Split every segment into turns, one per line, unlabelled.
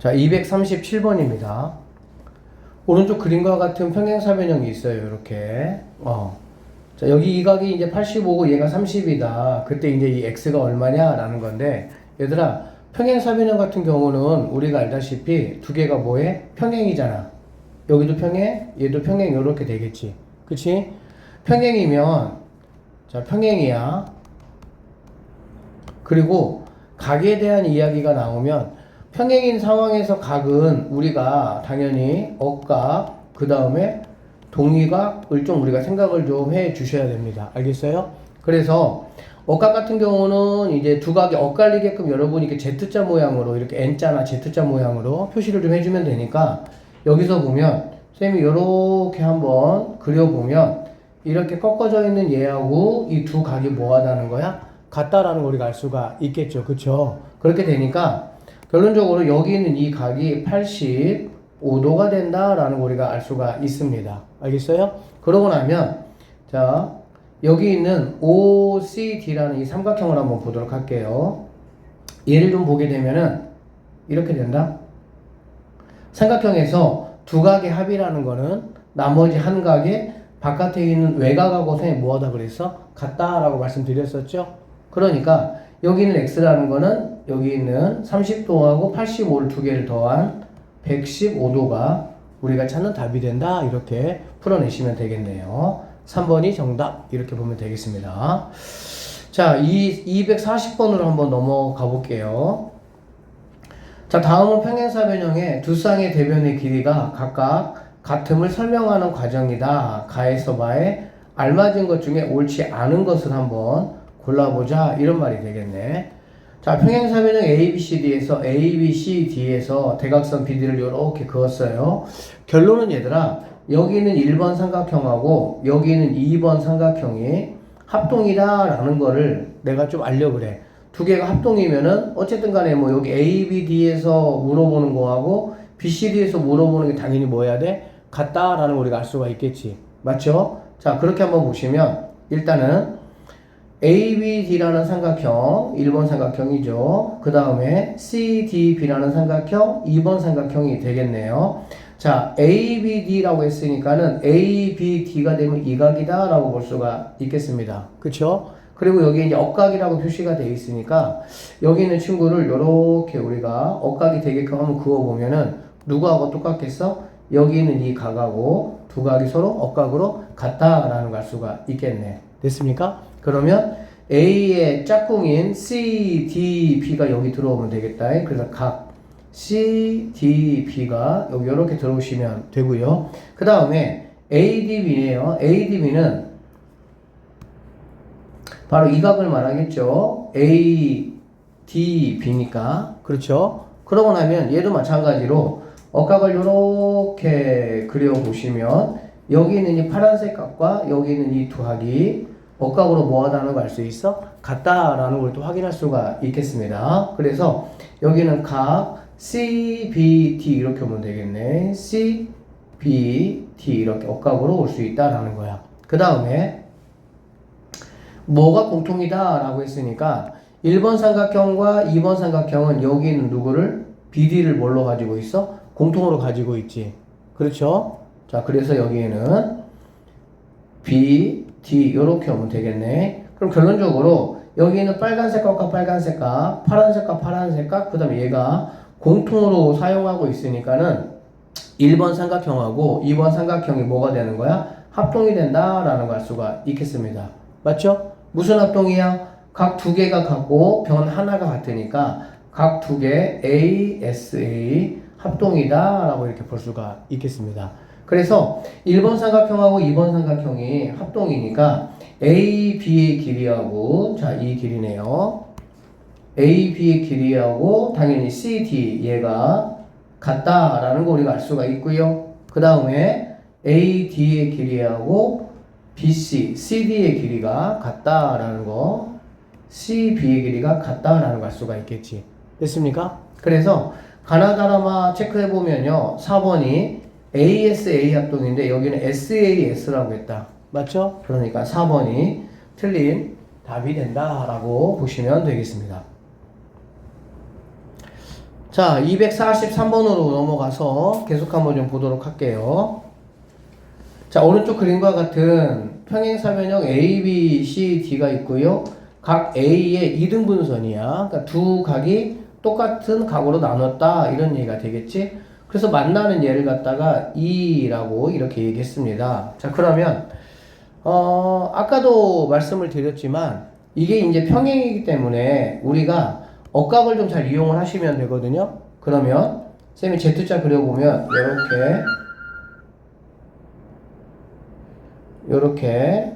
자, 237번입니다. 오른쪽 그림과 같은 평행사변형이 있어요. 이렇게. 자, 여기 이 각이 이제 85고 얘가 30이다. 그때 이제 이 x가 얼마냐라는 건데, 얘들아, 평행사변형 같은 경우는 우리가 알다시피 두 개가 뭐해? 평행이잖아. 여기도 평행, 얘도 평행, 이렇게 되겠지. 그치? 평행이면, 자, 평행이야. 그리고 각에 대한 이야기가 나오면 평행인 상황에서 각은 우리가 당연히 억각, 그 다음에 동위각을 좀 우리가 생각을 좀 해 주셔야 됩니다. 알겠어요? 그래서 억각 같은 경우는 이제 두 각이 엇갈리게끔 여러분이 이렇게 Z자 모양으로 이렇게 N자나 Z자 모양으로 표시를 좀 해주면 되니까 여기서 보면 쌤이 이렇게 한번 그려보면 이렇게 꺾어져 있는 얘하고 이 두 각이 뭐하다는 거야? 같다라는 걸 우리가 알 수가 있겠죠. 그쵸? 그렇게 되니까 결론적으로 여기 있는 이 각이 85도가 된다라는 걸 우리가 알 수가 있습니다. 알겠어요? 그러고 나면 자 여기 있는 OCD라는 이 삼각형을 한번 보도록 할게요. 얘를 좀 보게 되면은 이렇게 된다. 삼각형에서 두 각의 합이라는 거는 나머지 한 각의 바깥에 있는 외곽하고 선이 뭐하다 그랬어? 같다라고 말씀드렸었죠? 그러니까 여기 있는 x라는 거는 여기 있는 30도하고 85를 두 개를 더한 115도가 우리가 찾는 답이 된다. 이렇게 풀어내시면 되겠네요. 3번이 정답. 이렇게 보면 되겠습니다. 자, 240번으로 한번 넘어가 볼게요. 자, 다음은 평행사변형의 두 쌍의 대변의 길이가 각각 같음을 설명하는 과정이다. 가에서 바에 알맞은 것 중에 옳지 않은 것을 한번 골라보자. 이런 말이 되겠네. 자, 평행사변형 ABCD에서 ABCD에서 대각선 BD를 이렇게 그었어요. 결론은 얘들아, 여기는 1번 삼각형하고 여기는 2번 삼각형이 합동이다 라는 거를 내가 좀 알려그래. 두 개가 합동이면은 어쨌든 간에 뭐 여기 ABD에서 물어보는 거하고 BCD에서 물어보는 게 당연히 뭐 해야 돼? 같다라는 걸 우리가 알 수가 있겠지. 맞죠? 자, 그렇게 한번 보시면 일단은 ABD라는 삼각형 1번 삼각형이죠. 그 다음에 CDB라는 삼각형 2번 삼각형이 되겠네요. 자, ABD라고 했으니까는 ABD가 되면 이 각이다 라고 볼 수가 있겠습니다. 그쵸? 그리고 여기 이제 억각이라고 표시가 되어 있으니까 여기 있는 친구를 이렇게 우리가 억각이 되게끔 한번 그어보면은 누구하고 똑같겠어? 여기 있는 이 각하고 두 각이 서로 억각으로 같다라는 걸 알 수가 있겠네. 됐습니까? 그러면 A의 짝꿍인 CDB가 여기 들어오면 되겠다. 그래서 각 CDB가 여기 이렇게 들어오시면 되고요. 그 다음에 ADB네요. ADB는 바로 이 각을 말하겠죠. ADB니까. 그렇죠? 그러고 나면 얘도 마찬가지로 억각을 이렇게 그려보시면 여기 있는 이 파란색 각과 여기 있는 이 두 각이 억각으로 뭐하다는 걸 알 수 있어? 같다라는 걸 또 확인할 수가 있겠습니다. 그래서 여기는 각 CBD 이렇게 오면 되겠네. CBD 이렇게 억각으로 올 수 있다라는 거야. 그 다음에 뭐가 공통이다 라고 했으니까 1번 삼각형과 2번 삼각형은 여기 있는 누구를? BD를 뭘로 가지고 있어? 공통으로 가지고 있지. 그렇죠? 자, 그래서 여기에는 BD 이렇게 오면 되겠네. 그럼 결론적으로 여기는 빨간색 각과 빨간색 각, 파란색 각, 파란색 각, 그 다음에 얘가 공통으로 사용하고 있으니까는 1번 삼각형하고 2번 삼각형이 뭐가 되는 거야? 합동이 된다라는 걸 알 수가 있겠습니다. 맞죠? 무슨 합동이야? 각 두 개가 같고 변 하나가 같으니까 각 두 개 ASA 합동이다 라고 이렇게 볼 수가 있겠습니다. 그래서 1번 삼각형하고 2번 삼각형이 합동이니까 AB의 길이하고 자, 이 길이네요. AB의 길이하고 당연히 CD 얘가 같다라는 거 우리가 알 수가 있고요. 그 다음에 AD의 길이하고 BC, CD의 길이가 같다라는 거, CB의 길이가 같다라는 걸 알 수가 있겠지. 됐습니까? 그래서 가나다라마 체크해보면요. 4번이 ASA 합동인데 여기는 SAS라고 했다. 맞죠? 그러니까 4번이 틀린 답이 된다라고 보시면 되겠습니다. 자, 243번으로 넘어가서 계속 한번 좀 보도록 할게요. 자, 오른쪽 그림과 같은 평행사변형 A, B, C, D가 있고요. 각 A의 2등분선이야. 그러니까 두 각이 똑같은 각으로 나눴다. 이런 얘기가 되겠지? 그래서 만나는 얘를 갖다가 E라고 이렇게 얘기했습니다. 자, 그러면, 아까도 말씀을 드렸지만, 이게 이제 평행이기 때문에 우리가 억각을 좀 잘 이용을 하시면 되거든요. 그러면, 쌤이 Z자 그려보면, 요렇게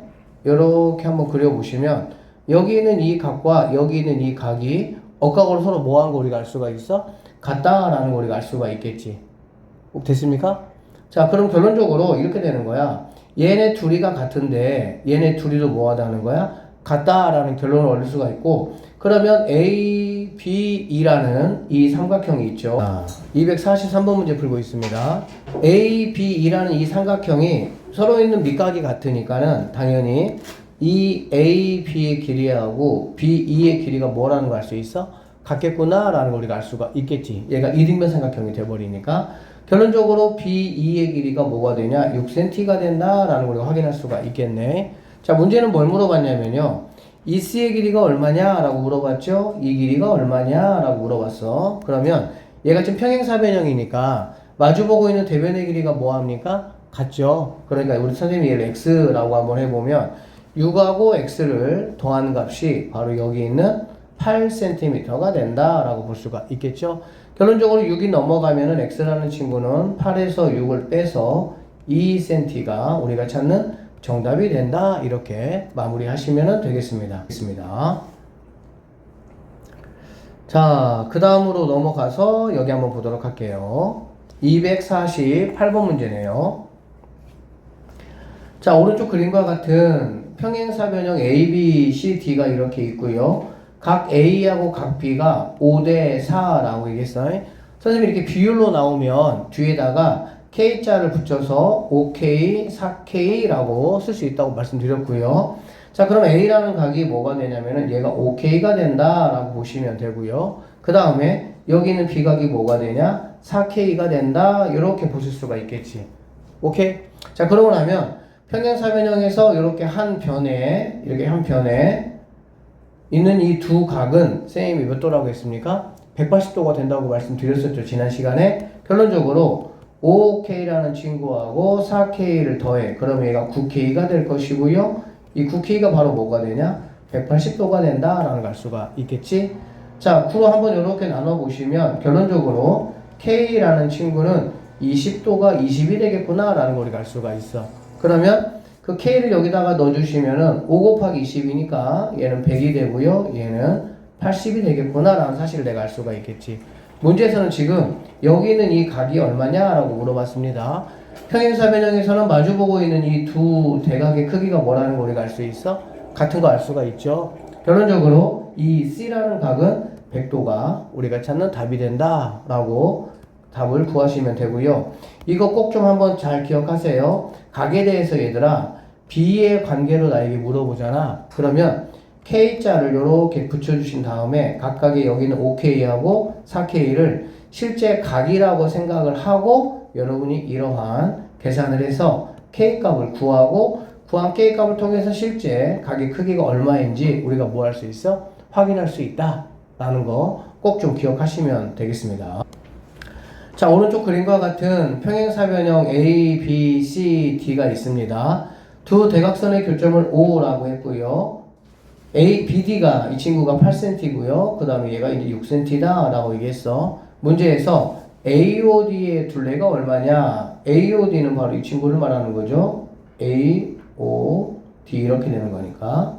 한번 그려보시면, 여기 있는 이 각과 여기 있는 이 각이 억각으로 서로 뭐한 거 우리가 알 수가 있어? 같다라는 거 우리가 알 수가 있겠지. 됐습니까? 자, 그럼 결론적으로 이렇게 되는 거야. 얘네 둘이가 같은데 얘네 둘이도 뭐하다는 거야? 같다라는 결론을 얻을 수가 있고, 그러면 A, B, E라는 이 삼각형이 있죠. 243번 문제 풀고 있습니다. A, B, E라는 이 삼각형이 서로 있는 밑각이 같으니까는 당연히 이 A, B의 길이하고 B, E의 길이가 뭐라는 걸 알 수 있어? 같겠구나 라는 걸 우리가 알 수가 있겠지. 얘가 이등변 삼각형이 돼버리니까 결론적으로 B, E의 길이가 뭐가 되냐? 6cm가 된다 라는 걸 우리가 확인할 수가 있겠네. 자, 문제는 뭘 물어봤냐면요, 이 C의 길이가 얼마냐 라고 물어봤죠. 이 길이가 얼마냐 라고 물어봤어. 그러면 얘가 지금 평행사변형이니까 마주보고 있는 대변의 길이가 뭐합니까? 같죠. 그러니까 우리 선생님이 얘를 X라고 한번 해보면 6하고 X를 더한 값이 바로 여기 있는 8cm가 된다라고 볼 수가 있겠죠. 결론적으로 6이 넘어가면은 X라는 친구는 8에서 6을 빼서 2cm가 우리가 찾는 정답이 된다. 이렇게 마무리하시면 되겠습니다. 자, 그 다음으로 넘어가서 여기 한번 보도록 할게요. 248번 문제네요. 자, 오른쪽 그림과 같은 평행사변형 A, B, C, D가 이렇게 있고요. 각 A하고 각 B가 5대 4라고 얘기했어요. 선생님이 이렇게 비율로 나오면 뒤에다가 K자를 붙여서 5K, 4K라고 쓸 수 있다고 말씀드렸고요. 자, 그럼 A라는 각이 뭐가 되냐면은 얘가 5K가 된다라고 보시면 되고요. 그 다음에 여기 있는 B각이 뭐가 되냐? 4K가 된다. 이렇게 보실 수가 있겠지. 오케이? 자, 그러고 나면 평행사변형에서 이렇게 한 변에 있는 이 두 각은 선생님이 몇 도라고 했습니까? 180도가 된다고 말씀드렸었죠. 지난 시간에. 결론적으로 5K라는 친구하고 4K를 더해. 그러면 얘가 9K가 될 것이고요. 이 9K가 바로 뭐가 되냐? 180도가 된다라는 걸 알 수가 있겠지? 자, 구로 한번 이렇게 나눠보시면 결론적으로 K라는 친구는 20도가 20이 되겠구나라는 걸 우리가 알 수가 있어. 그러면 그 K를 여기다가 넣어주시면은 5 곱하기 20이니까 얘는 100이 되고요. 얘는 80이 되겠구나라는 사실을 내가 알 수가 있겠지. 문제에서는 지금 여기 있는 이 각이 얼마냐라고 물어봤습니다. 평행사변형에서는 마주보고 있는 이 두 대각의 크기가 뭐라는 걸 우리가 알 수 있어? 같은 거 알 수가 있죠. 결론적으로 이 C라는 각은 100도가 우리가 찾는 답이 된다라고 답을 구하시면 되고요. 이거 꼭 좀 한번 잘 기억하세요. 각에 대해서 얘들아, B의 관계로 나에게 물어보잖아. 그러면 K자를 이렇게 붙여주신 다음에 각각의 여기는 5K하고 4K를 실제 각이라고 생각을 하고 여러분이 이러한 계산을 해서 K값을 구한 K값을 통해서 실제 각의 크기가 얼마인지 우리가 뭐 할 수 있어? 확인할 수 있다 라는 거 꼭 좀 기억하시면 되겠습니다. 자, 오른쪽 그림과 같은 평행사변형 A, B, C, D가 있습니다. 두 대각선의 교점을 O라고 했고요. A, BD가 이 친구가 8cm고요. 그 다음에 얘가 이제 6cm다 라고 얘기했어. 문제에서 AOD의 둘레가 얼마냐? AOD는 바로 이 친구를 말하는 거죠. AOD 이렇게 되는 거니까.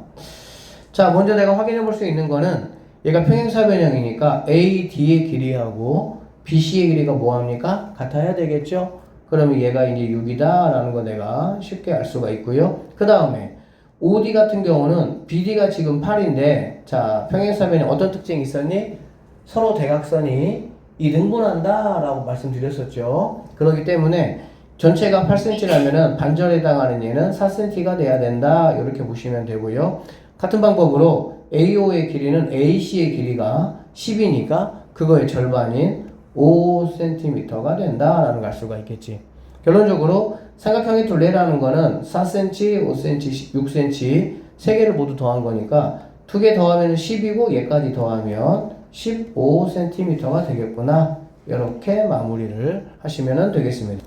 자, 먼저 내가 확인해 볼 수 있는 거는 얘가 평행사변형이니까 AD의 길이하고 BC의 길이가 뭐합니까? 같아야 되겠죠? 그러면 얘가 이제 6이다 라는 거 내가 쉽게 알 수가 있고요. 그 다음에 OD 같은 경우는 BD가 지금 8인데, 자, 평행사변형 어떤 특징이 있었니? 서로 대각선이 이등분한다 라고 말씀드렸었죠. 그렇기 때문에 전체가 8cm라면은 반절에 해당하는 얘는 4cm가 돼야 된다. 이렇게 보시면 되고요. 같은 방법으로 AO의 길이는 AC의 길이가 10이니까 그거의 절반인 15cm가 된다라는 걸 알 수가 있겠지. 결론적으로 삼각형의 둘레라는 거는 4cm, 5cm, 6cm 세 개를 모두 더한 거니까 두 개 더하면 10이고 얘까지 더하면 15cm가 되겠구나. 이렇게 마무리를 하시면 되겠습니다.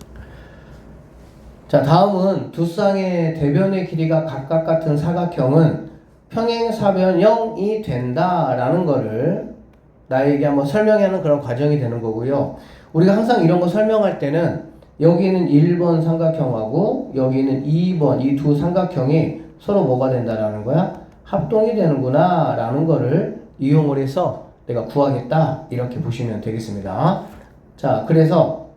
자, 다음은 두 쌍의 대변의 길이가 각각 같은 사각형은 평행사변형이 된다라는 거를 나에게 한번 설명하는 그런 과정이 되는 거고요. 우리가 항상 이런 거 설명할 때는 여기는 1번 삼각형하고 여기는 2번 이 두 삼각형이 서로 뭐가 된다라는 거야? 합동이 되는구나 라는 거를 이용을 해서 내가 구하겠다 이렇게 보시면 되겠습니다. 자, 그래서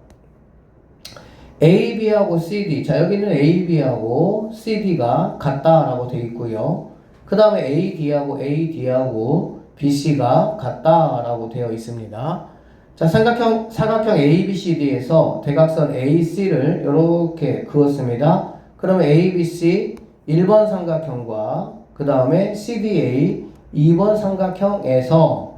AB하고 CD, 자 여기는 AB하고 CD가 같다라고 되어 있고요. 그 다음에 AD하고 BC가 같다라고 되어 있습니다. 자, 사각형 ABCD에서 대각선 AC를 이렇게 그었습니다. 그러면 ABC 1번 삼각형과 그 다음에 CDA 2번 삼각형에서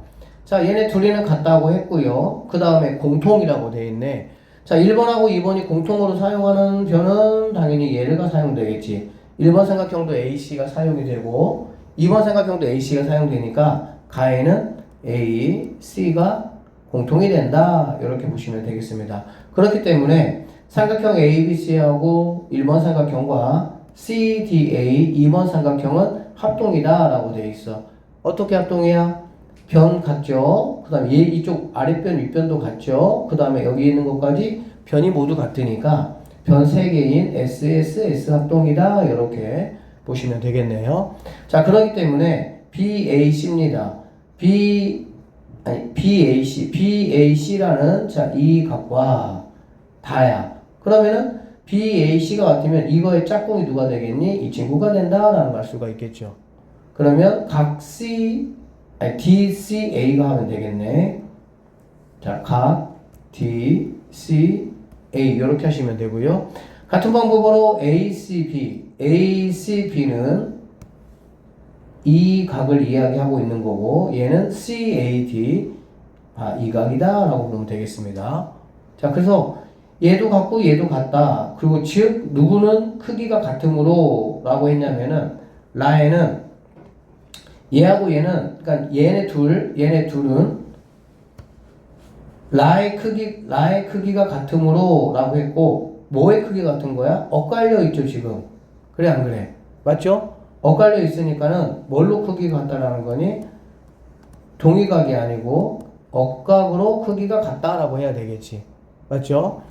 자, 얘네 둘이는 같다고 했고요. 그 다음에 공통이라고 되어 있네. 자, 1번하고 2번이 공통으로 사용하는 변은 당연히 얘가 사용되겠지. 1번 삼각형도 AC가 사용이 되고 2번 삼각형도 AC가 사용되니까 가에는 A, C가 공통이 된다. 이렇게 보시면 되겠습니다. 그렇기 때문에 삼각형 ABC하고 1번 삼각형과 CDA 2번 삼각형은 합동이다 라고 되어 있어. 어떻게 합동이야? 변 같죠? 그 다음에 얘 이쪽 아랫변 윗변도 같죠? 그 다음에 여기 있는 것까지 변이 모두 같으니까 변 3개인 S 합동이다 이렇게 보시면 되겠네요. 자, 그렇기 때문에 BAC입니다. BAC라는 자, 이 값과 다야. 그러면은 BAC가 같으면 이거의 짝꿍이 누가 되겠니? 이 친구가 된다라는 걸 알 수가 있겠죠. 그러면 각 DCA가 하면 되겠네. 자, 각 DCA 이렇게 하시면 되고요. 같은 방법으로 ACB는 이 각을 이야기하고 있는 거고 얘는 CAD 이 각이다 라고 보면 되겠습니다. 자, 그래서 얘도 같고 얘도 같다. 그리고 즉 누구는 크기가 같으므로 라고 했냐면은 라에는 얘하고 얘는 그러니까 얘네 둘은 라의 크기가 같으므로 라고 했고 뭐의 크기가 같은 거야? 엇갈려 있죠 지금. 그래 안 그래? 맞죠? 엇갈려 있으니까는 뭘로 크기가 같다라는 거니? 동의각이 아니고 엇각으로 크기가 같다라고 해야 되겠지. 맞죠?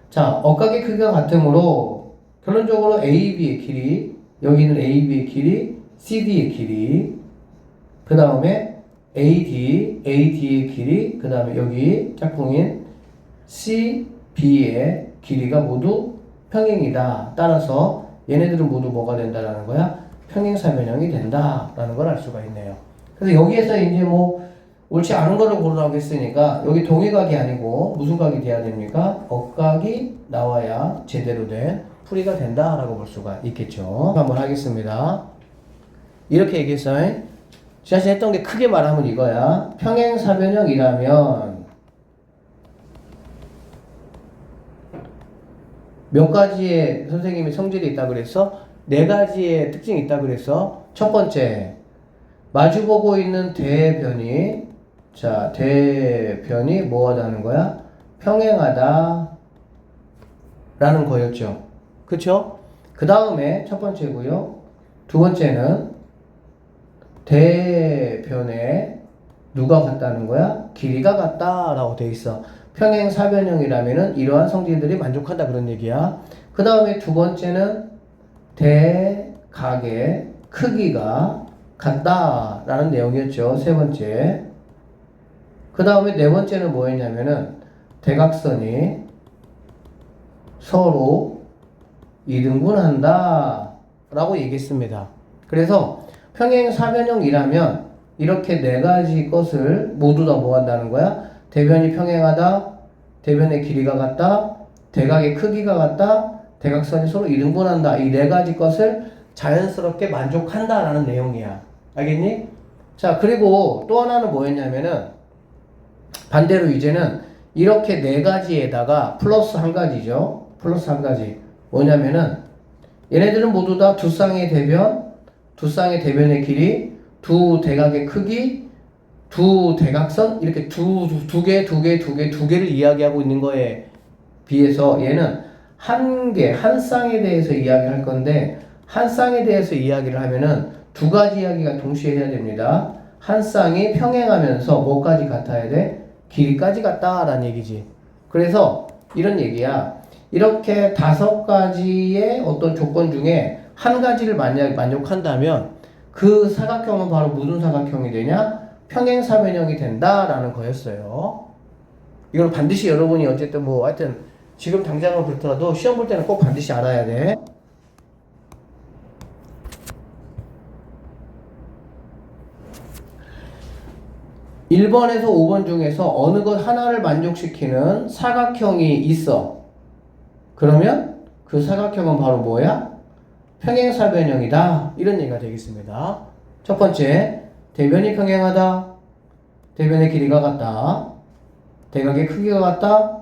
자, 엇각의 크기가 같으므로 결론적으로 AB의 길이, 여기는 AB의 길이, CD의 길이, 그 다음에 AD의 길이, 그 다음에 여기 짝꿍인 CB의 길이가 모두 평행이다. 따라서 얘네들은 모두 뭐가 된다라는 거야? 평행사변형이 된다라는 걸 알 수가 있네요. 그래서 여기에서 이제 뭐 옳지 않은 거를 고르라고 했으니까 여기 동의각이 아니고 무슨 각이 돼야 됩니까? 엇각이 나와야 제대로 된 풀이가 된다라고 볼 수가 있겠죠. 한번 하겠습니다. 이렇게 얘기했어요. 지난시간에 했던 게 크게 말하면 이거야. 평행사변형이라면 몇 가지의 선생님이 성질이 있다 그랬어? 4가지의 특징이 있다 그랬어. 첫 번째, 마주보고 있는 대변이 뭐 하다는 거야? 평행하다 라는 거였죠. 그쵸? 그 다음에 첫 번째고요. 두 번째는 대변에 누가 같다는 거야? 길이가 같다라고 돼 있어. 평행사변형이라면은 이러한 성질들이 만족한다 그런 얘기야. 그 다음에 두 번째는 대각의 크기가 같다라는 내용이었죠. 세 번째. 그 다음에 네 번째는 뭐였냐면은 대각선이 서로 이등분한다 라고 얘기했습니다. 그래서 평행사변형이라면 이렇게 4가지 것을 모두 다 뭐 한다는 거야? 대변이 평행하다, 대변의 길이가 같다, 대각의 크기가 같다, 대각선이 서로 이등분한다. 이 4가지 것을 자연스럽게 만족한다라는 내용이야. 알겠니? 자, 그리고 또 하나는 뭐였냐면은 반대로 이제는 이렇게 네 가지에다가 플러스 한 가지죠. 플러스 한 가지. 뭐냐면은 얘네들은 모두 다 두 쌍의 대변, 두 쌍의 대변의 길이, 두 대각의 크기, 두 대각선 이렇게 두 개를 이야기하고 있는 거에 비해서 얘는 한 쌍에 대해서 이야기를 할 건데 한 쌍에 대해서 이야기를 하면은 두 가지 이야기가 동시에 해야 됩니다. 한 쌍이 평행하면서 뭐까지 같아야 돼? 길이까지 같다라는 얘기지. 그래서 이런 얘기야. 이렇게 다섯 가지의 어떤 조건 중에 한 가지를 만족한다면 그 사각형은 바로 무슨 사각형이 되냐? 평행사변형이 된다라는 거였어요. 이걸 반드시 여러분이 어쨌든 뭐 하여튼 지금 당장은 그렇더라도 시험 볼 때는 꼭 반드시 알아야 돼. (1번에서) (5번) 중에서 어느 것 하나를 만족시키는 사각형이 있어. 그러면 그 사각형은 바로 뭐야? 평행사변형이다. 이런 얘기가 되겠습니다. 첫 번째, 대변이 평행하다. 대변의 길이가 같다. 대각의 크기가 같다.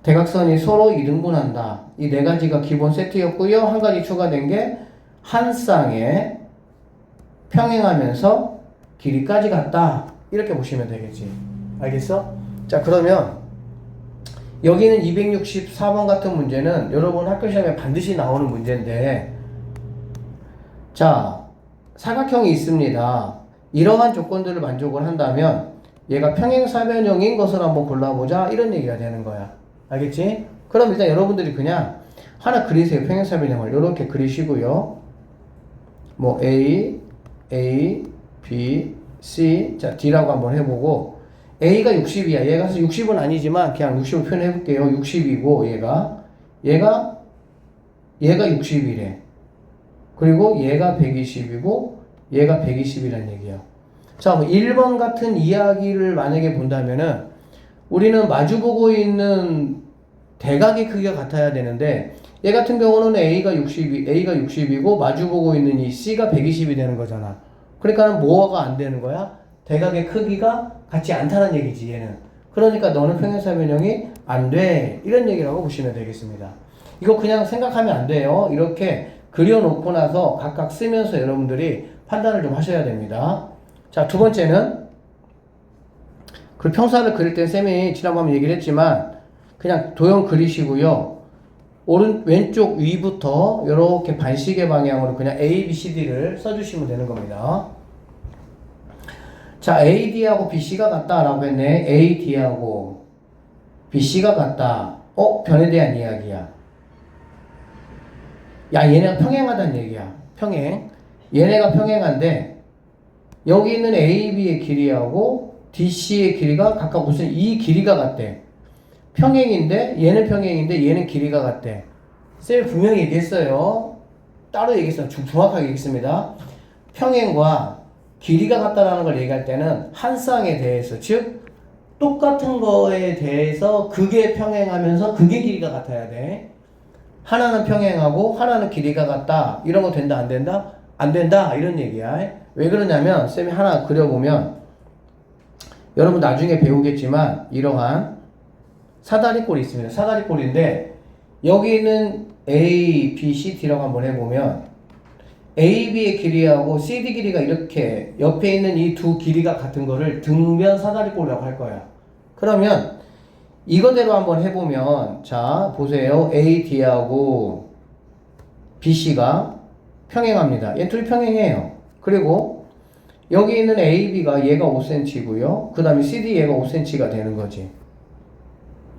대각선이 서로 이등분한다. 이 네 가지가 기본 세트였고요. 한 가지 추가된 게 한 쌍에 평행하면서 길이까지 같다. 이렇게 보시면 되겠지. 알겠어? 자, 그러면 여기는 264번 같은 문제는 여러분 학교 시험에 반드시 나오는 문제인데, 자, 사각형이 있습니다. 이러한 조건들을 만족을 한다면 얘가 평행사변형인 것을 한번 골라보자. 이런 얘기가 되는 거야. 알겠지? 그럼 일단 여러분들이 그냥 하나 그리세요. 평행사변형을 이렇게 그리시고요. 뭐 A, B, C, 자 D라고 한번 해보고 A가 60이야. 얘가 60은 아니지만 그냥 60을 표현해볼게요. 60이고 얘가 60이래. 그리고 얘가 120이고 얘가 120이란 얘기야. 자, 뭐 1번 같은 이야기를 만약에 본다면은 우리는 마주보고 있는 대각의 크기가 같아야 되는데 얘 같은 경우는 A가 60이고 마주보고 있는 이 C가 120이 되는 거잖아. 그러니까 뭐가 안 되는 거야? 대각의 크기가 같지 않다는 얘기지, 얘는. 그러니까 너는 평행사변형이 안 돼. 이런 얘기라고 보시면 되겠습니다. 이거 그냥 생각하면 안 돼요. 이렇게 그려놓고 나서 각각 쓰면서 여러분들이 판단을 좀 하셔야 됩니다. 자, 두 번째는 그 평사를 그릴 때 쌤이 지난번에 얘기를 했지만 그냥 도형 그리시고요. 왼쪽 위부터 이렇게 반시계 방향으로 그냥 A, B, C, D를 써주시면 되는 겁니다. 자, AD하고 BC가 같다라고 했네. AD하고 BC가 같다. 변에 대한 이야기야. 야, 얘네가 평행하다는 얘기야. 평행. 얘네가 평행한데 여기 있는 AB의 길이하고 DC의 길이가 각각 무슨 이 길이가 같대. 평행인데 얘는 평행인데 얘는 길이가 같대. 쌤이 분명히 얘기했어요. 따로 얘기했어요. 정확하게 얘기했습니다. 평행과 길이가 같다라는 걸 얘기할 때는 한 쌍에 대해서, 즉 똑같은 거에 대해서 그게 평행하면서 그게 길이가 같아야 돼. 하나는 평행하고 하나는 길이가 같다. 이런 거 된다 안 된다? 안 된다. 이런 얘기야. 왜 그러냐면 쌤이 하나 그려보면 여러분 나중에 배우겠지만 이러한 사다리꼴이 있습니다. 사다리꼴인데 여기 있는 A, B, C, D라고 한번 해보면 A, B의 길이하고 CD 길이가 이렇게 옆에 있는 이 두 길이가 같은 거를 등변 사다리꼴이라고 할 거야. 그러면 이거대로 한번 해보면 자 보세요. A, D하고 B, C가 평행합니다. 얘 둘이 평행해요. 그리고 여기 있는 A, B가 얘가 5cm고요. 그 다음에 CD 얘가 5cm가 되는 거지.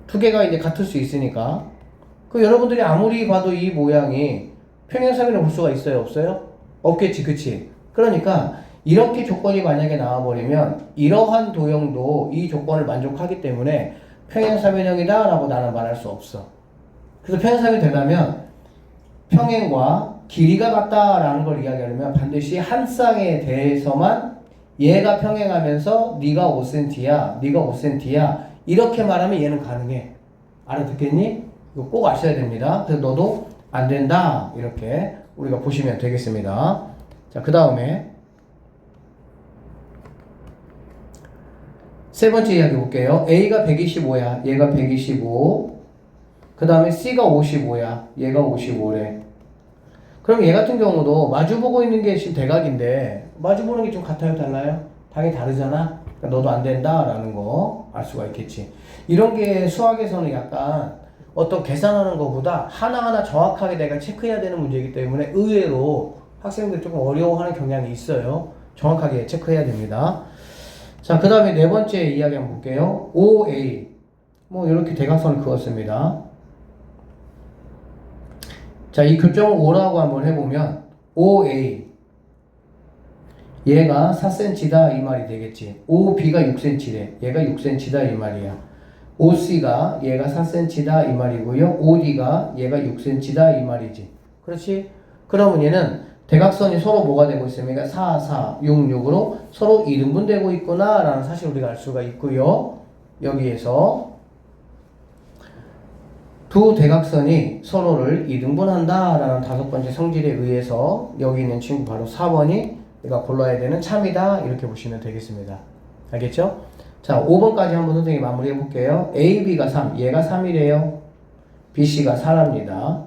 두 개가 이제 같을 수 있으니까. 그 여러분들이 아무리 봐도 이 모양이 평행사변을 볼 수가 있어요? 없어요? 없겠지, 그치? 그러니까 이렇게 조건이 만약에 나와버리면 이러한 도형도 이 조건을 만족하기 때문에 평행사변형이다 라고 나는 말할 수 없어. 그래서 평행사변이 되려면 평행과 길이가 같다라는 걸 이야기하려면 반드시 한 쌍에 대해서만 얘가 평행하면서 네가 5cm야, 네가 5cm야 이렇게 말하면 얘는 가능해. 알아듣겠니? 이거 꼭 아셔야 됩니다. 그래서 너도 안 된다 이렇게 우리가 보시면 되겠습니다. 자, 그 다음에 세 번째 이야기 볼게요. A가 125야. 얘가 125. 그 다음에 C가 55야. 얘가 55래. 그럼 얘 같은 경우도 마주보고 있는 게 지금 대각인데 마주보는 게 좀 같아요? 달라요? 당연히 다르잖아? 그러니까 너도 안 된다라는 거 알 수가 있겠지. 이런 게 수학에서는 약간 어떤 계산하는 것보다 하나하나 정확하게 내가 체크해야 되는 문제이기 때문에 의외로 학생들이 조금 어려워하는 경향이 있어요. 정확하게 체크해야 됩니다. 자, 그 다음에 네 번째 이야기 한번 볼게요. OA. 뭐, 이렇게 대각선을 그었습니다. 자, 이 교점을 O라고 한번 해보면, OA. 얘가 4cm다, 이 말이 되겠지. OB가 6cm래. 얘가 6cm다, 이 말이야. OC가 얘가 4cm다, 이 말이고요. OD가 얘가 6cm다, 이 말이지. 그렇지? 그러면 얘는 대각선이 서로 뭐가 되고 있습니까? 4, 4, 6, 6으로 서로 이등분되고 있구나 라는 사실을 우리가 알 수가 있고요. 여기에서 두 대각선이 서로를 이등분한다 라는 다섯 번째 성질에 의해서 여기 있는 친구 바로 4번이 내가 골라야 되는 참이다 이렇게 보시면 되겠습니다. 알겠죠? 자, 5번까지 한번 선생님이 마무리해 볼게요. A, B가 3, 얘가 3이래요. B, C가 4랍니다.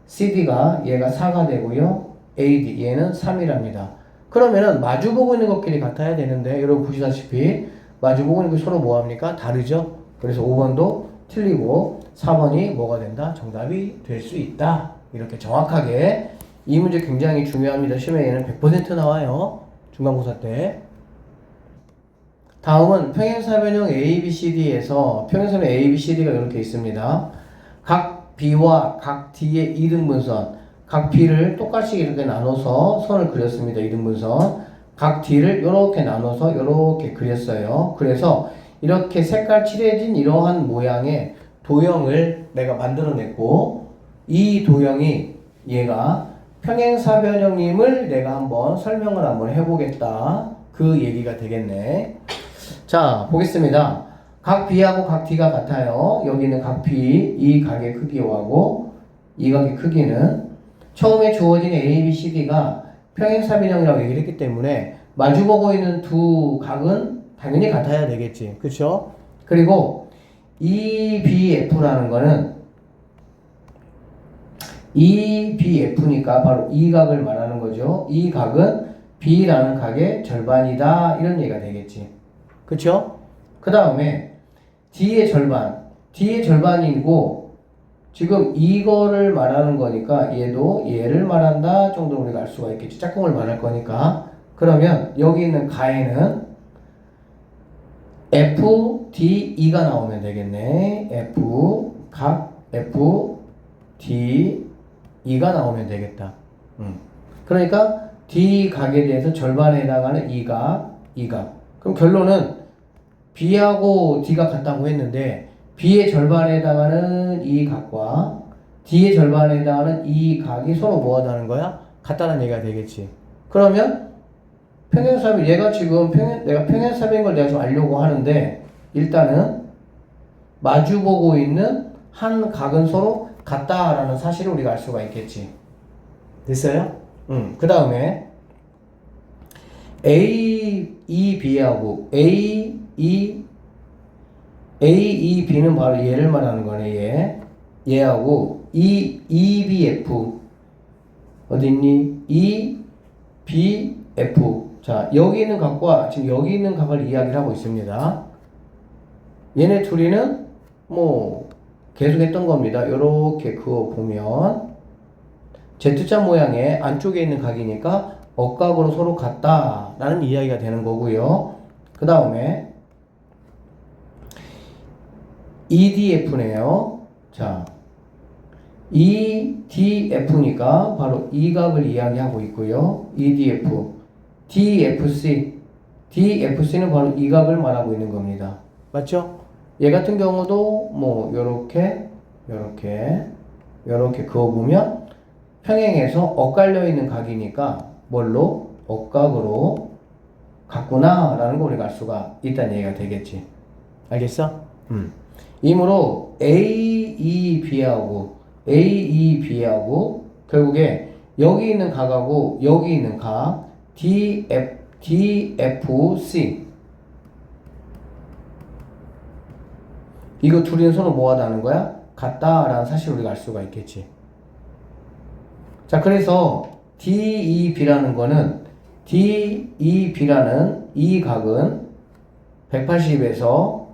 CD가 얘가 4가 되고요. AD, 얘는 3이랍니다. 그러면은 마주보고 있는 것끼리 같아야 되는데 여러분 보시다시피 마주보고 있는 게 서로 뭐합니까? 다르죠? 그래서 5번도 틀리고 4번이 뭐가 된다? 정답이 될 수 있다. 이렇게 정확하게 이 문제 굉장히 중요합니다. 시험에는 100% 나와요. 중간고사 때. 다음은 평행사변형 ABCD에서 평행사변 ABCD가 이렇게 있습니다. 각 B와 각 D의 이등분선, 각 B를 똑같이 이렇게 나눠서 선을 그렸습니다. 이등분선. 각 D를 이렇게 나눠서 이렇게 그렸어요. 그래서 이렇게 색깔 칠해진 이러한 모양의 도형을 내가 만들어냈고 이 도형이 얘가 평행사변형임을 내가 한번 설명을 한번 해보겠다. 그 얘기가 되겠네. 자, 보겠습니다. 각 B하고 각 D가 같아요. 여기는 각 B, 이 각의 크기하고 이 각의 크기는 처음에 주어진 A, B, C, D가 평행사변형이라고 얘기를 했기 때문에 마주보고 있는 두 각은 당연히 같아야 되겠지. 그쵸? 그리고 EBF라는 거는 EBF니까 바로 이 각을 말하는 거죠. 이 각은 B라는 각의 절반이다. 이런 얘기가 되겠지. 그쵸? 그 다음에 D의 절반이고 지금 이거를 말하는 거니까 얘도 얘를 말한다 정도로 우리가 알 수가 있겠지. 짝꿍을 말할 거니까. 그러면 여기 있는 가에는 FDE가 나오면 되겠네. FDE가 나오면 되겠다. 그러니까 D 각에 대해서 절반에 해당하는 이 각. 그럼 결론은 B하고 D가 같다고 했는데 B의 절반에 해당하는 이 각과 D의 절반에 해당하는 이 각이 서로 뭐하다는 거야? 같다는 얘기가 되겠지. 그러면 평행사변, 얘가 지금 내가 평행사변인 걸 내가 좀 알려고 하는데 일단은 마주보고 있는 한 각은 서로 같다라는 사실을 우리가 알 수가 있겠지. 됐어요? 그 다음에 AEB하고 AEB는 바로 얘를 말하는 거네. 얘하고 EBF 어디 있니? EBF. 자, 여기 있는 각과 지금 여기 있는 각을 이야기를 하고 있습니다. 얘네 둘이는 뭐 계속 했던 겁니다. 요렇게 그어 보면 Z자 모양의 안쪽에 있는 각이니까 억각으로 서로 같다라는 이야기가 되는 거고요. 그 다음에 EDF네요. 자, EDF니까 바로 이 각을 이야기하고 있고요. EDF, DFC는 바로 이 각을 말하고 있는 겁니다. 맞죠? 얘 같은 경우도 뭐 요렇게 그어보면 평행에서 엇갈려 있는 각이니까 뭘로? 억각으로 같구나 라는 거 우리가 알 수가 있다는 얘기가 되겠지. 알겠어? 이므로 AEB하고 결국에 여기 있는 각하고 여기 있는 각 DFC 이거 둘이는 서로 뭐 하다는 거야? 같다라는 사실을 우리가 알 수가 있겠지. 자, 그래서 DEB라는 거는 DEB라는 이 각은 180에서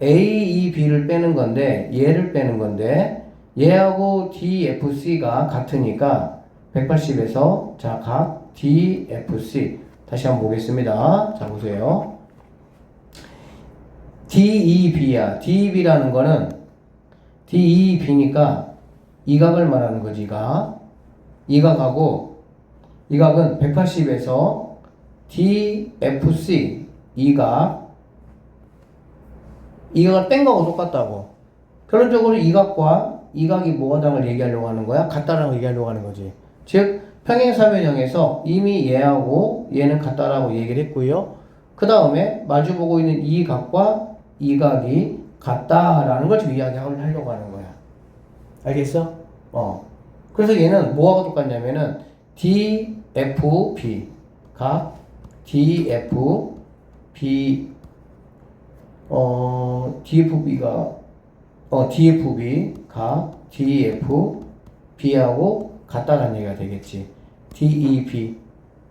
AEB를 빼는 건데 얘를 빼는 건데 얘하고 DFC가 같으니까 180에서 자, 각 DFC 다시 한번 보겠습니다. 자, 보세요. DEB야. DEB라는 거는 DEB니까 이 각을 말하는 거지. 이 각하고 이 각은 180에서 DFC 이 각을 뺀 거하고 똑같다고. 결론적으로 이 각과 이 각이 뭐하다를 얘기하려고 하는 거야? 같다라고 얘기하려고 하는 거지. 즉 평행사변형에서 이미 얘하고 얘는 같다라고 얘기를 했고요. 그 다음에 마주보고 있는 이 각과 이 각이 같다라는 걸 지금 이야기하려고 하는 거야. 알겠어? 그래서 얘는 뭐하고 똑같냐면은 DFB 각 DFB DFB가 DFB 각 DFB하고 같다라는 얘기가 되겠지.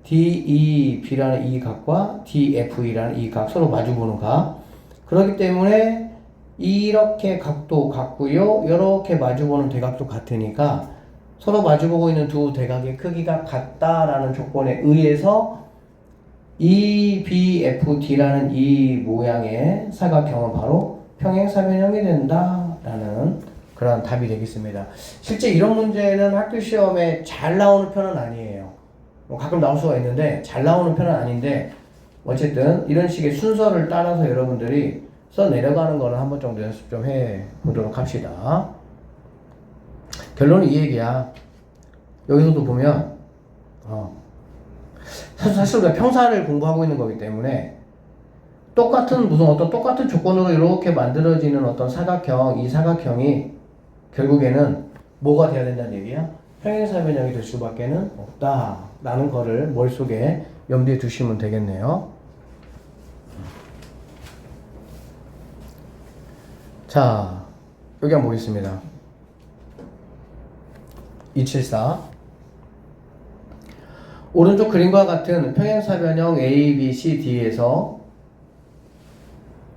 DEB라는 이 각과 DFE라는 이 각 서로 마주보는 각. 그렇기 때문에 이렇게 각도 같고요. 이렇게 마주보는 대각도 같으니까 서로 마주보고 있는 두 대각의 크기가 같다라는 조건에 의해서 EBFD라는 이 모양의 사각형은 바로 평행사변형이 된다라는 그런 답이 되겠습니다. 실제 이런 문제는 학교 시험에 잘 나오는 편은 아니에요. 가끔 나올 수가 있는데 잘 나오는 편은 아닌데 어쨌든 이런 식의 순서를 따라서 여러분들이 써 내려가는 거는 한 번 정도 연습 좀 해 보도록 합시다. 결론은 이 얘기야. 여기서도 보면 사실 우리가 평사를 공부하고 있는 거기 때문에 똑같은 조건으로 이렇게 만들어지는 어떤 사각형, 이 사각형이 결국에는 뭐가 돼야 된다는 얘기야? 평행사변형이 될 수밖에는 없다라는 거를 머릿속에 염두에 두시면 되겠네요. 자, 여기 한번 보겠습니다. 274 오른쪽 그림과 같은 평행사변형 A, B, C, D에서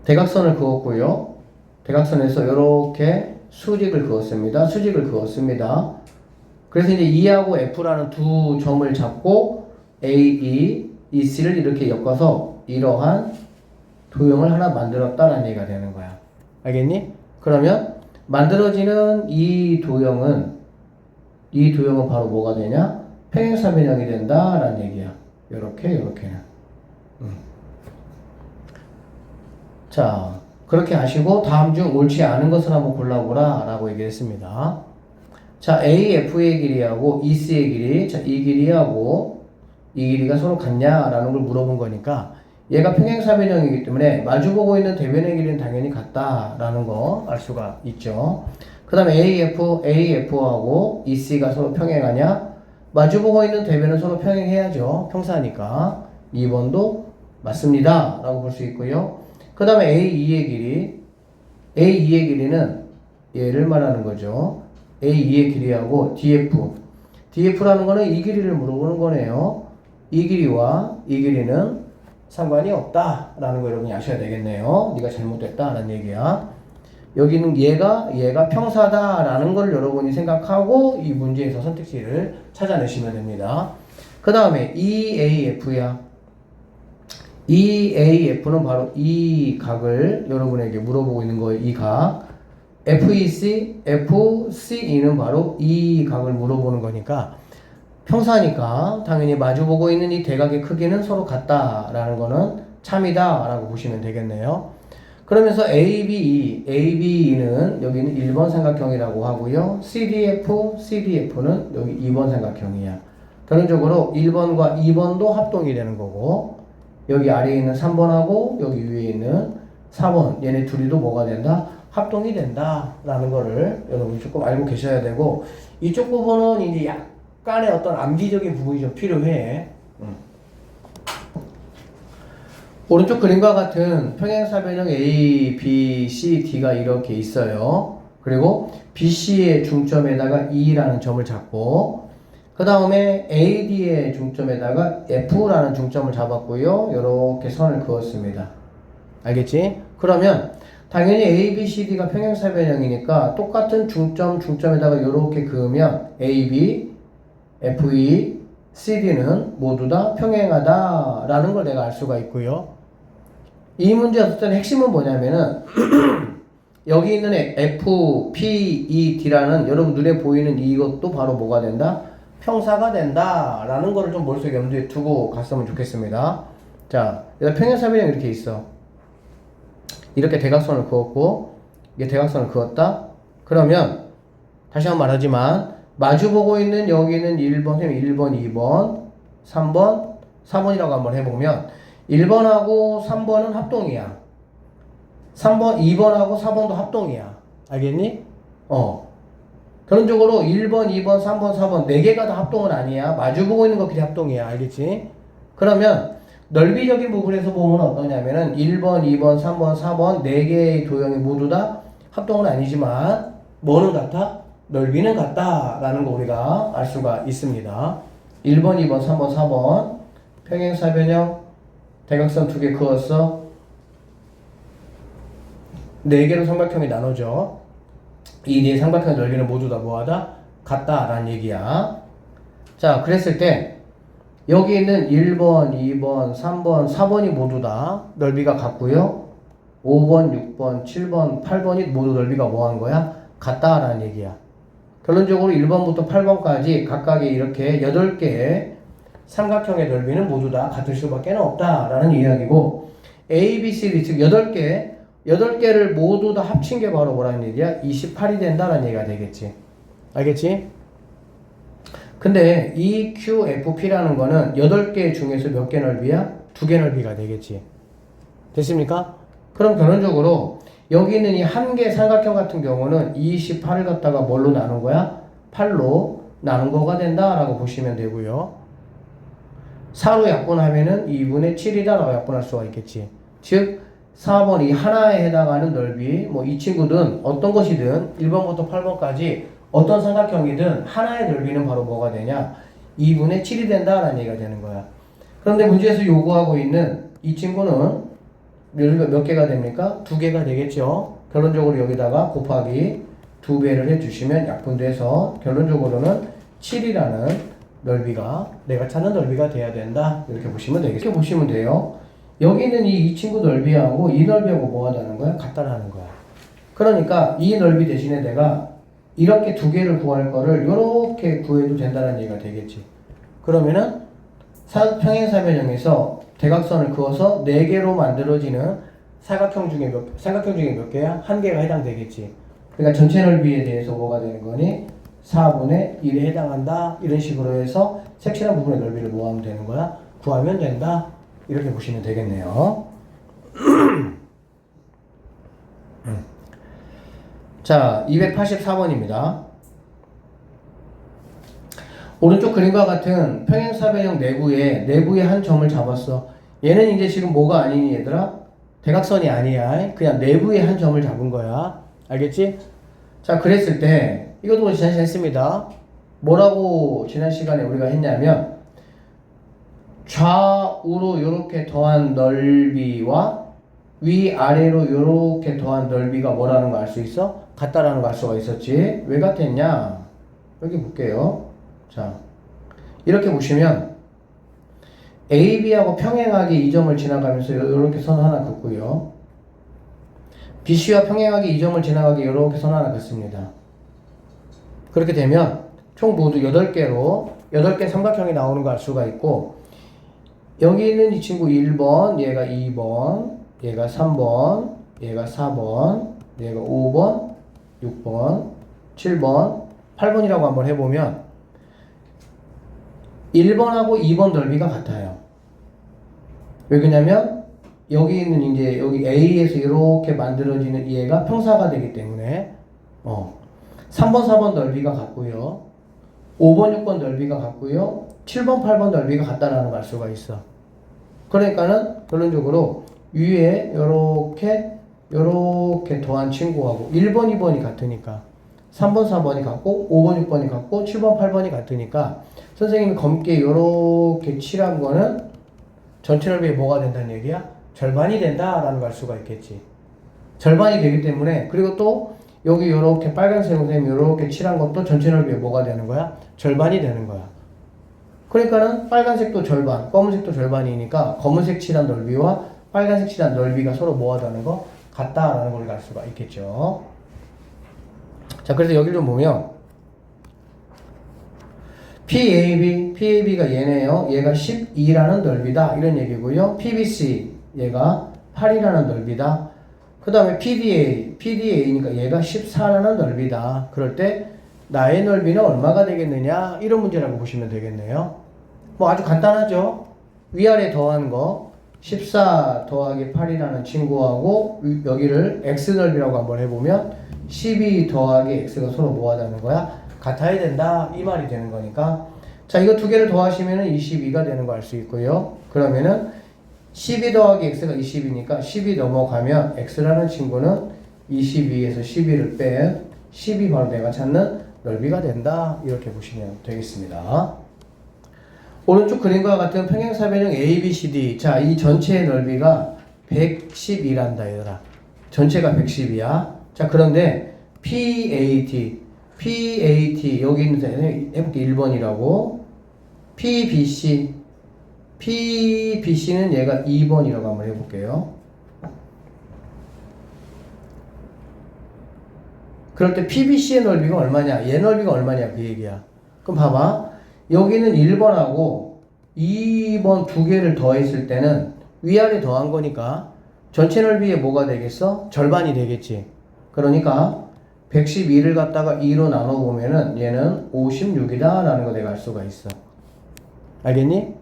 대각선을 그었고요. 대각선에서 이렇게 수직을 그었습니다. 그래서 이제 E하고 F라는 두 점을 잡고 A, E, C를 이렇게 겪어서 이러한 도형을 하나 만들었다라는 얘기가 되는 거야. 알겠니? 그러면 만들어지는 이 도형은 바로 뭐가 되냐? 평행사변형이 된다라는 얘기야. 요렇게는. 자, 그렇게 하시고 다음 중 옳지 않은 것을 한번 골라보라 라고 얘기했습니다. 자, AF의 길이하고 EC의 길이, 자, 이 길이하고 이 길이가 서로 같냐라는 걸 물어본 거니까 얘가 평행사변형이기 때문에 마주보고 있는 대변의 길이는 당연히 같다라는 거 알 수가 있죠. 그 다음에 AF하고 EC가 서로 평행하냐? 마주보고 있는 대변은 서로 평행해야죠. 평사니까. 2번도 맞습니다 라고 볼 수 있고요. 그 다음에 AE의 길이는 얘를 말하는 거죠. AE의 길이하고 DF라는 거는 이 길이를 물어보는 거네요. 이 길이와 이 길이는 상관이 없다라는 거 여러분이 아셔야 되겠네요. 네가 잘못됐다라는 얘기야. 여기는 얘가 평사다라는 걸 여러분이 생각하고 이 문제에서 선택지를 찾아내시면 됩니다. 그 다음에 EAF야. EAF는 바로 이 각을 여러분에게 물어보고 있는 거예요. 이 각. FCE는 바로 이 각을 물어보는 거니까 평사니까 당연히 마주보고 있는 이 대각의 크기는 서로 같다라는 거는 참이다 라고 보시면 되겠네요. 그러면서 ABE는 여기는 1번 삼각형이라고 하고요. CDF는 여기 2번 삼각형이야. 결론적으로 1번과 2번도 합동이 되는 거고 여기 아래에 있는 3번하고 여기 위에 있는 4번 얘네 둘이도 뭐가 된다? 합동이 된다 라는 거를 여러분이 조금 알고 계셔야 되고 이쪽 부분은 이제 약간의 어떤 암기적인 부분이 좀 필요해. 오른쪽 그림과 같은 평행사변형 A, B, C, D가 이렇게 있어요. 그리고 BC의 중점에다가 E라는 점을 잡고 그 다음에 AD의 중점에다가 F라는 중점을 잡았고요. 이렇게 선을 그었습니다. 알겠지? 그러면 당연히 A, B, C, D가 평행사변형이니까 똑같은 중점에다가 이렇게 그으면 A, B, F, E, C, D는 모두 다 평행하다라는 걸 내가 알 수가 있고요. 이 문제의 어떤 핵심은 뭐냐면은 여기 있는 F, P, E, D라는 여러분 눈에 보이는 이것도 바로 뭐가 된다? 평사가 된다라는 거를 좀 머릿속에 염두에 두고 갔으면 좋겠습니다. 자, 여기다 평행사변형 이렇게 있어. 이렇게 대각선을 그었고 이게 대각선을 그었다. 그러면 다시 한번 말하지만 마주보고 있는 여기는 1번, 2번, 3번, 4번이라고 한번 해보면 1번하고 3번은 합동이야. 3번, 2번하고 4번도 합동이야. 알겠니? 결론적으로 1번, 2번, 3번, 4번 4개가 다 합동은 아니야. 마주보고 있는 것끼리 합동이야. 알겠지? 그러면 넓이적인 부분에서 보면 어떠냐면은 1번, 2번, 3번, 4번 4개의 도형이 모두 다 합동은 아니지만 뭐는 같아? 넓이는 같다라는 거 우리가 알 수가 있습니다. 1번, 2번, 3번, 4번 평행사변형 대각선 2개 그었어. 4개로 삼각형이 나눠져. 이 네 삼각형의 넓이는 모두 다 뭐하다? 같다라는 얘기야. 자, 그랬을 때 여기 있는 1번, 2번, 3번, 4번이 모두 다 넓이가 같고요. 5번, 6번, 7번, 8번이 모두 넓이가 뭐 한 거야? 같다라는 얘기야. 결론적으로 1번부터 8번까지 각각의 이렇게 8개의 삼각형의 넓이는 모두 다 같을 수밖에 없다라는 이야기고 A, B, C, D 즉 8개를 모두 다 합친 게 바로 뭐라는 얘기야? 28이 된다라는 얘기가 되겠지. 알겠지? 근데 E, Q, F, P라는 거는 8개 중에서 몇 개 넓이야? 2개 넓이가 되겠지. 됐습니까? 그럼 결론적으로 여기 있는 이 한 개 삼각형 같은 경우는 28을 갖다가 뭘로 나눈 거야? 8로 나눈 거가 된다라고 보시면 되고요. 4로 약분하면은 2분의 7이다라고 약분할 수가 있겠지. 즉 4번 이 하나에 해당하는 넓이 뭐 이 친구든 어떤 것이든 1번부터 8번까지 어떤 삼각형이든 하나의 넓이는 바로 뭐가 되냐? 2분의 7이 된다라는 얘기가 되는 거야. 그런데 문제에서 요구하고 있는 이 친구는 몇 개가 됩니까? 2개가 되겠죠. 결론적으로 여기다가 곱하기 2배를 해주시면 약분돼서 결론적으로는 7이라는 넓이가 내가 찾는 넓이가 돼야 된다. 이렇게 보시면 되겠죠. 이렇게 보시면 돼요. 여기 있는 이 친구 넓이하고 이 넓이하고 뭐 하다는 거야? 같다라는 거야. 그러니까 이 넓이 대신에 내가 이렇게 2개를 구할 거를 이렇게 구해도 된다는 얘기가 되겠지. 그러면은 평행사변형에서 대각선을 그어서 4개로 만들어지는 삼각형 중에 몇 개야? 1개가 해당되겠지. 그러니까 전체 넓이에 대해서 뭐가 되는 거니? 4분의 1에 해당한다. 이런 식으로 해서 색칠한 부분의 넓이를 뭐 하면 되는 거야? 구하면 된다. 이렇게 보시면 되겠네요. 자, 284번입니다. 오른쪽 그림과 같은 평행사변형 내부에 한 점을 잡았어. 얘는 이제 지금 뭐가 아니니 얘들아? 대각선이 아니야. 그냥 내부에 한 점을 잡은 거야. 알겠지? 자, 그랬을 때 이것도 지난 시간에 했습니다. 뭐라고 지난 시간에 우리가 했냐면 좌우로 이렇게 더한 넓이와 위아래로 이렇게 더한 넓이가 뭐라는 거 알 수 있어? 같다라는 거 알 수가 있었지. 왜 같았냐? 여기 볼게요. 자, 이렇게 보시면 AB하고 평행하게 이 점을 지나가면서 이렇게 선 하나 긋고요. BC와 평행하게 이 점을 지나가게 이렇게 선 하나 긋습니다. 그렇게 되면 총 모두 8개 삼각형이 나오는 거 알 수가 있고 여기 있는 이 친구 1번, 얘가 2번, 얘가 3번, 얘가 4번, 얘가 5번, 6번, 7번, 8번이라고 한번 해보면 1번하고 2번 넓이가 같아요. 왜 그러냐면 여기 있는 이제 여기 A에서 이렇게 만들어지는 얘가 평사가 되기 때문에 3번, 4번 넓이가 같고요. 5번, 6번 넓이가 같고요. 7번, 8번 넓이가 같다라는 걸 알 수가 있어. 그러니까는 결론적으로 위에 요렇게 더한 친구하고 1번, 2번이 같으니까 3번, 4번이 같고 5번, 6번이 같고 7번, 8번이 같으니까 선생님이 검게 요렇게 칠한 거는 전체 넓이에 뭐가 된다는 얘기야? 절반이 된다라는 걸 알 수가 있겠지. 절반이 되기 때문에 그리고 또 여기 요렇게 빨간색 선생님이 요렇게 칠한 것도 전체 넓이에 뭐가 되는 거야? 절반이 되는 거야. 그러니까는 빨간색도 절반, 검은색도 절반이니까 검은색 칠한 넓이와 빨간색 칠한 넓이가 서로 뭐하다는 거? 같다라는 걸 알 수가 있겠죠. 자, 그래서 여기를 좀 보면 PAB가 얘네요. 얘가 12라는 넓이다. 이런 얘기고요. PBC 얘가 8이라는 넓이다. 그 다음에 PDA니까 얘가 14라는 넓이다. 그럴 때 나의 넓이는 얼마가 되겠느냐? 이런 문제라고 보시면 되겠네요. 뭐 아주 간단하죠. 위아래 더한 거 14 더하기 8이라는 친구하고 여기를 x 넓이라고 한번 해보면 12 더하기 x가 서로 뭐 하자는 거야? 같아야 된다. 이 말이 되는 거니까. 자, 이거 두 개를 더하시면 22가 되는 거 알 수 있고요. 그러면은 12 더하기 x가 20이니까 10이 넘어가면 x라는 친구는 22에서 12를 뺀 10이 바로 내가 찾는 넓이가 된다. 이렇게 보시면 되겠습니다. 오른쪽 그림과 같은 평행사변형 ABCD. 자, 이 전체의 넓이가 110이란다, 얘들아. 전체가 110이야. 자, 그런데 PAT, 여기 있는 데는 해볼게. 1번이라고. PBC는 얘가 2번이라고 한번 해볼게요. 그럴 때 PBC의 넓이가 얼마냐? 얘 넓이가 얼마냐? 그 얘기야. 그럼 봐봐. 여기는 1번하고 2번 두 개를 더했을 때는 위아래 더한 거니까 전체 넓이에 뭐가 되겠어? 절반이 되겠지. 그러니까 112를 갖다가 2로 나눠보면은 얘는 56이다 라는 거 내가 알 수가 있어. 알겠니?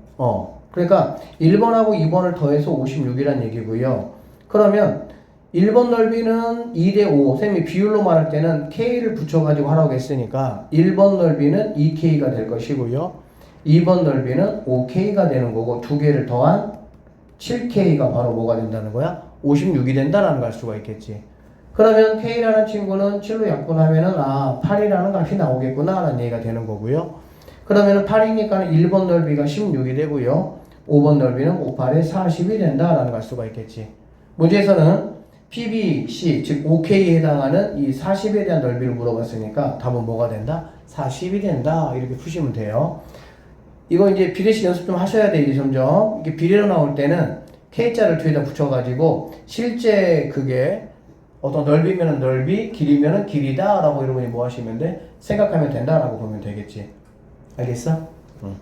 그러니까 1번하고 2번을 더해서 56이란 얘기고요. 그러면 1번 넓이는 2대5. 쌤이 비율로 말할 때는 K를 붙여가지고 하라고 했으니까 1번 넓이는 2K가 될 것이고요. 2번 넓이는 5K가 되는 거고 두 개를 더한 7K가 바로 뭐가 된다는 거야? 56이 된다라는 걸 알 수가 있겠지. 그러면 K라는 친구는 7로 약분하면은 8이라는 값이 나오겠구나 라는 얘기가 되는 거고요. 그러면은 8이니까 1번 넓이가 16이 되고요. 5번 넓이는 5, 8에 40이 된다라는 걸 알 수가 있겠지. 문제에서는 PBC, 즉 OK에 해당하는 이 40에 대한 넓이를 물어봤으니까 답은 뭐가 된다? 40이 된다. 이렇게 푸시면 돼요. 이거 이제 비례식 연습 좀 하셔야 돼, 이제 점점. 이게 비례로 나올 때는 K자를 뒤에다 붙여가지고 실제 그게 어떤 넓이면은 넓이, 길이면은 길이다 라고 여러분이 뭐 하시면 돼? 생각하면 된다라고 보면 되겠지. 알겠어? 응.